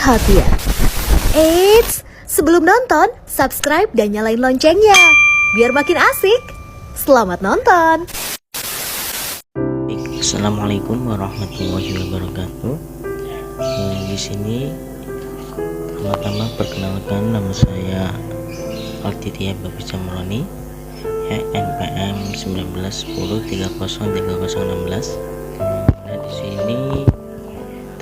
perhatian. Eits, sebelum nonton, subscribe dan nyalain loncengnya biar makin asik. Selamat nonton. Assalamualaikum warahmatullahi wabarakatuh. Di sini pertama-tama perkenalkan, nama saya Altithia Bagus Jamroni, NPM 1910303016. Nah, di sini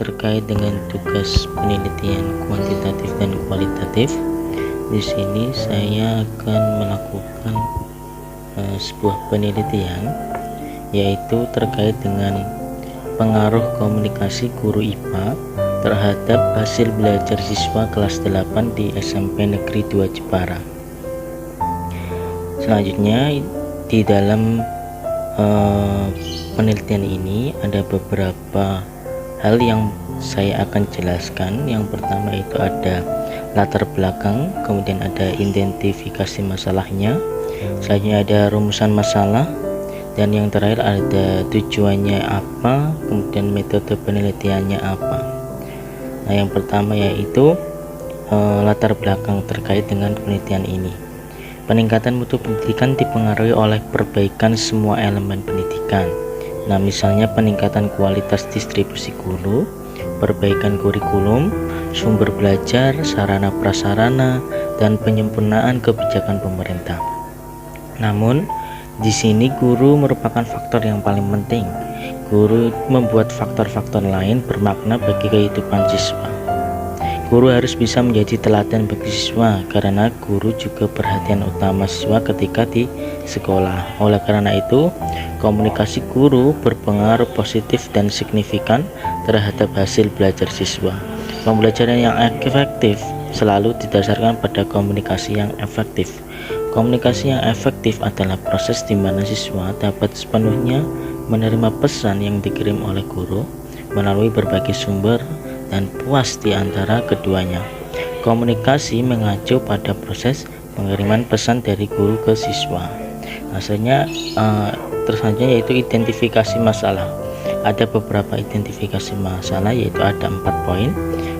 terkait dengan tugas penelitian kuantitatif dan kualitatif. Di sini saya akan melakukan sebuah penelitian, yaitu terkait dengan pengaruh komunikasi guru IPA terhadap hasil belajar siswa kelas 8 di SMP Negeri 2 Jepara. Selanjutnya, di dalam penelitian ini ada beberapa hal yang saya akan jelaskan. Yang pertama itu ada latar belakang, kemudian ada identifikasi masalahnya, selanjutnya ada rumusan masalah, dan yang terakhir ada tujuannya apa, kemudian metode penelitiannya apa. Nah, yang pertama yaitu latar belakang terkait dengan penelitian ini. Peningkatan mutu pendidikan dipengaruhi oleh perbaikan semua elemen pendidikan. Nah, misalnya peningkatan kualitas distribusi guru, perbaikan kurikulum, sumber belajar, sarana prasarana, dan penyempurnaan kebijakan pemerintah. Namun, di sini guru merupakan faktor yang paling penting. Guru membuat faktor-faktor lain bermakna bagi kehidupan siswa. Guru harus bisa menjadi teladan bagi siswa, karena guru juga perhatian utama siswa ketika di sekolah. Oleh karena itu, komunikasi guru berpengaruh positif dan signifikan terhadap hasil belajar siswa. Pembelajaran yang efektif selalu didasarkan pada komunikasi yang efektif. Komunikasi yang efektif adalah proses di mana siswa dapat sepenuhnya menerima pesan yang dikirim oleh guru melalui berbagai sumber dan puas di antara keduanya. Komunikasi mengacu pada proses pengiriman pesan dari guru ke siswa. Hasilnya tersangka yaitu identifikasi masalah. Ada beberapa identifikasi masalah, yaitu ada 4 poin.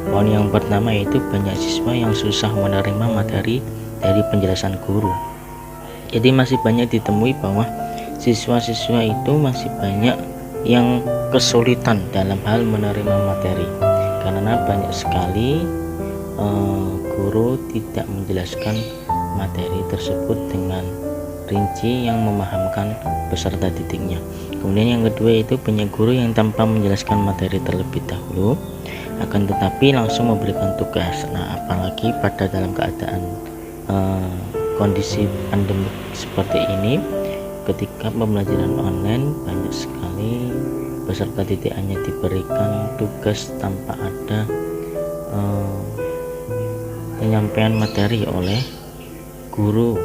Poin yang pertama yaitu banyak siswa yang susah menerima materi dari penjelasan guru. Jadi masih banyak ditemui bahwa siswa-siswa itu masih banyak yang kesulitan dalam hal menerima materi, karena banyak sekali guru tidak menjelaskan materi tersebut dengan rinci yang memahamkan peserta didiknya. Kemudian yang kedua itu banyak guru yang tanpa menjelaskan materi terlebih dahulu, akan tetapi langsung memberikan tugas. Nah, apalagi pada dalam keadaan kondisi pandemi seperti ini, ketika pembelajaran online banyak sekali peserta didik hanya diberikan tugas tanpa ada penyampaian materi oleh guru,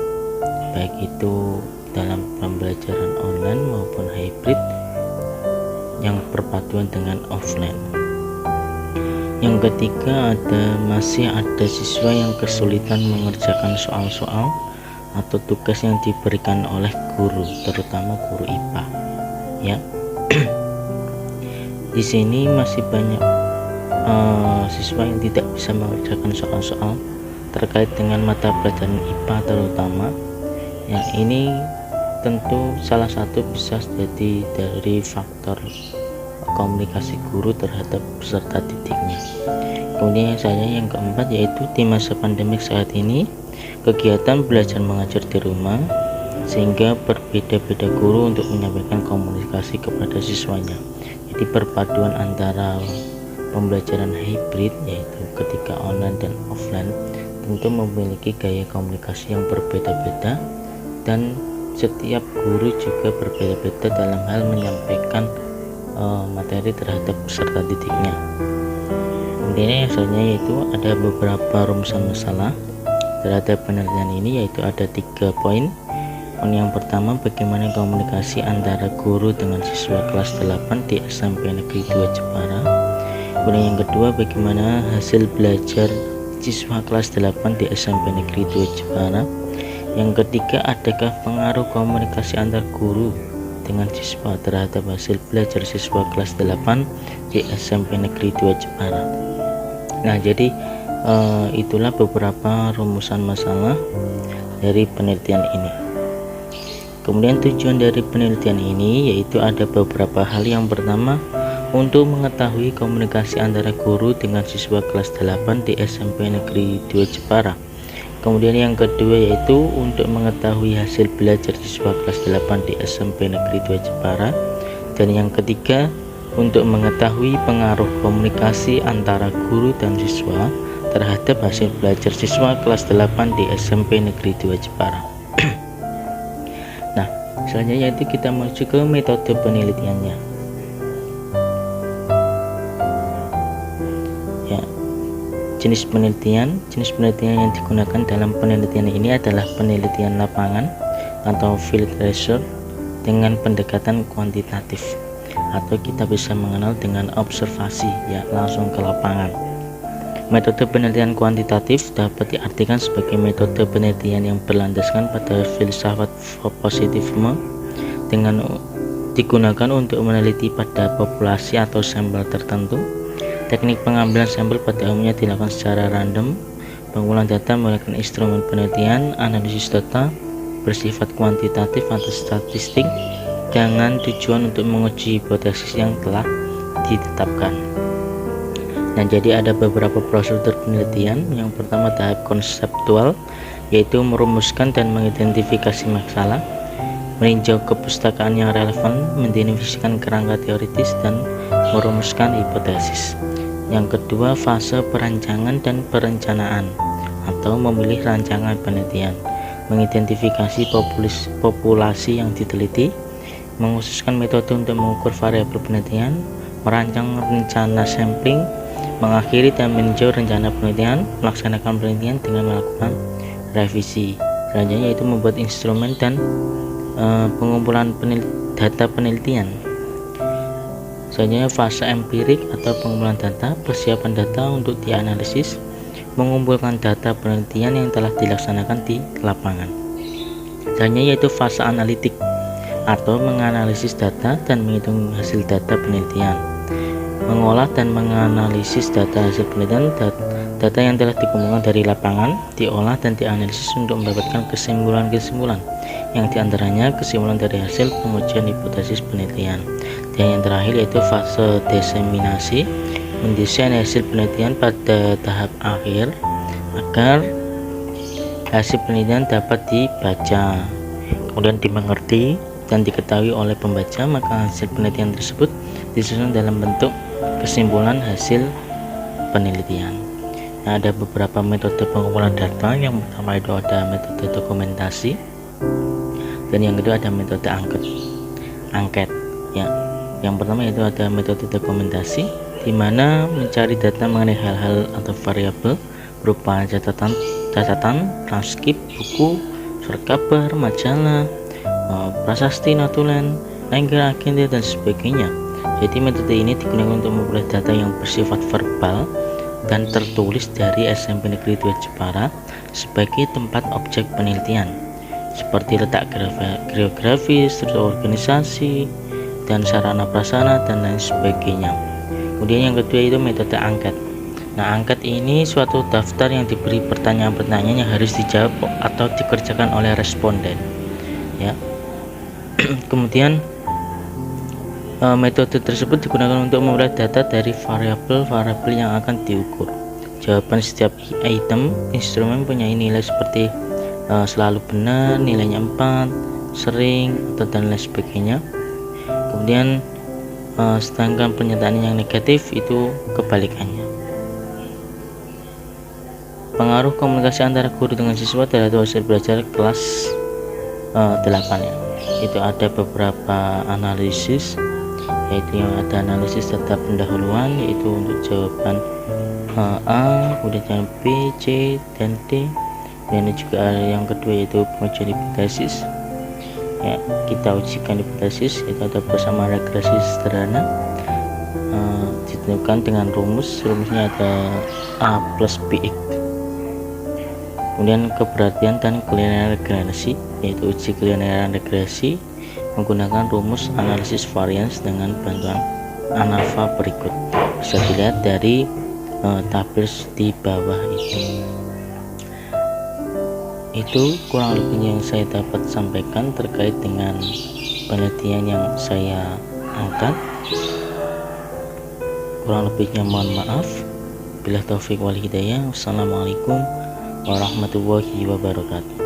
baik itu dalam pembelajaran online maupun hybrid yang perpaduan dengan offline. Yang ketiga, masih ada siswa yang kesulitan mengerjakan soal-soal atau tugas yang diberikan oleh guru, terutama guru IPA. Ya, di sini masih banyak siswa yang tidak bisa mengerjakan soal-soal terkait dengan mata pelajaran IPA terutama. Yang ini tentu salah satu bisa jadi dari faktor komunikasi guru terhadap peserta didiknya. Kemudian yang keempat yaitu di masa pandemik saat ini, kegiatan belajar mengajar di rumah, sehingga berbeda-beda guru untuk menyampaikan komunikasi kepada siswanya. Jadi perpaduan antara pembelajaran hybrid, yaitu ketika online dan offline, tentu memiliki gaya komunikasi yang berbeda-beda, dan setiap guru juga berbeda-beda dalam hal menyampaikan materi terhadap peserta didiknya. Kemudian yang selanjutnya yaitu ada beberapa rumusan masalah terhadap penelitian ini, yaitu ada 3 poin. Poin yang pertama, bagaimana komunikasi antara guru dengan siswa kelas 8 di SMP Negeri 2 Jepara. Kemudian yang kedua, bagaimana hasil belajar siswa kelas 8 di SMP Negeri 2 Jepara. Yang ketiga, adakah pengaruh komunikasi antar guru dengan siswa terhadap hasil belajar siswa kelas 8 di SMP Negeri 2 Jepara. Nah, jadi itulah beberapa rumusan masalah dari penelitian ini. Kemudian tujuan dari penelitian ini yaitu ada beberapa hal. Yang pertama, untuk mengetahui komunikasi antara guru dengan siswa kelas 8 di SMP Negeri 2 Jepara. Kemudian yang kedua yaitu untuk mengetahui hasil belajar siswa kelas 8 di SMP Negeri 2 Jepara. Dan yang ketiga, untuk mengetahui pengaruh komunikasi antara guru dan siswa terhadap hasil belajar siswa kelas 8 di SMP Negeri 2 Jepara. Nah, selanjutnya yaitu kita menuju ke metode penelitiannya. Ya, jenis penelitian yang digunakan dalam penelitian ini adalah penelitian lapangan atau field research dengan pendekatan kuantitatif, atau kita bisa mengenal dengan observasi, ya, langsung ke lapangan. Metode penelitian kuantitatif dapat diartikan sebagai metode penelitian yang berlandaskan pada filsafat positivisme dengan digunakan untuk meneliti pada populasi atau sampel tertentu. Teknik pengambilan sampel pada umumnya dilakukan secara random. Pengumpulan data menggunakan instrumen penelitian, analisis data bersifat kuantitatif atau statistik dengan tujuan untuk menguji hipotesis yang telah ditetapkan. Nah, jadi ada beberapa prosedur penelitian. Yang pertama, tahap konseptual, yaitu merumuskan dan mengidentifikasi masalah, meninjau kepustakaan yang relevan, mendefinisikan kerangka teoritis, dan merumuskan hipotesis. Yang kedua, fase perancangan dan perencanaan atau memilih rancangan penelitian, mengidentifikasi populasi yang diteliti, mengkhususkan metode untuk mengukur variabel penelitian, merancang rencana sampling, mengakhiri dan meninjau rencana penelitian, melaksanakan penelitian dengan melakukan revisi. Selanjutnya yaitu membuat instrumen dan pengumpulan data penelitian. Selanjutnya fase empirik atau pengumpulan data, persiapan data untuk dianalisis, mengumpulkan data penelitian yang telah dilaksanakan di lapangan. Selanjutnya yaitu fase analitik atau menganalisis data dan menghitung hasil data penelitian, mengolah dan menganalisis data hasil penelitian. Data yang telah dikumpulkan dari lapangan diolah dan dianalisis untuk mendapatkan kesimpulan-kesimpulan, yang diantaranya kesimpulan dari hasil pengujian hipotesis penelitian. Dan yang terakhir yaitu fase diseminasi, mendesain hasil penelitian pada tahap akhir agar hasil penelitian dapat dibaca, kemudian dimengerti dan diketahui oleh pembaca. Maka hasil penelitian tersebut disusun dalam bentuk kesimpulan hasil penelitian. Nah, ada beberapa metode pengumpulan data. Yang pertama itu ada metode dokumentasi, dan yang kedua ada metode angket. Ya, yang pertama itu ada metode dokumentasi, di mana mencari data mengenai hal-hal atau variabel berupa catatan, transkrip, buku, surat kabar, majalah, prasasti, notulen, lengkap, agenda, dan sebagainya. Jadi metode ini digunakan untuk memperoleh data yang bersifat verbal dan tertulis dari SMP Negeri 2 Jepara sebagai tempat objek penelitian, seperti letak geografis, struktur organisasi, dan sarana prasarana, dan lain sebagainya. Kemudian yang kedua itu metode angket. Nah, angket ini suatu daftar yang diberi pertanyaan-pertanyaan yang harus dijawab atau dikerjakan oleh responden. Ya. Kemudian metode tersebut digunakan untuk memperoleh data dari variabel-variabel yang akan diukur. Jawaban setiap item instrumen punya nilai seperti selalu benar, nilainya 4, sering, atau dan lain sebagainya. Kemudian sedangkan pernyataan yang negatif itu kebalikannya. Pengaruh komunikasi antara guru dengan siswa terhadap hasil belajar kelas 8 ya. Itu ada beberapa analisis, yaitu yang ada analisis data pendahuluan, yaitu untuk jawaban A, kemudian B, C, dan D. Dan juga ada yang kedua yaitu pengujian hipotesis. Ya, kita ujikan hipotesis, itu ada bersama regresi sederhana, ditentukan dengan rumusnya ada A plus BX. Kemudian keberhasilan dan kelinearan regresi, yaitu uji kelinearan regresi menggunakan rumus analisis varians dengan bantuan ANAVA berikut. Bisa dilihat dari tabirs di bawah itu kurang lebihnya yang saya dapat sampaikan terkait dengan penelitian yang saya angkat. Kurang lebihnya mohon maaf. Bila taufik wal hidayah. Wassalamualaikum warahmatullahi wabarakatuh.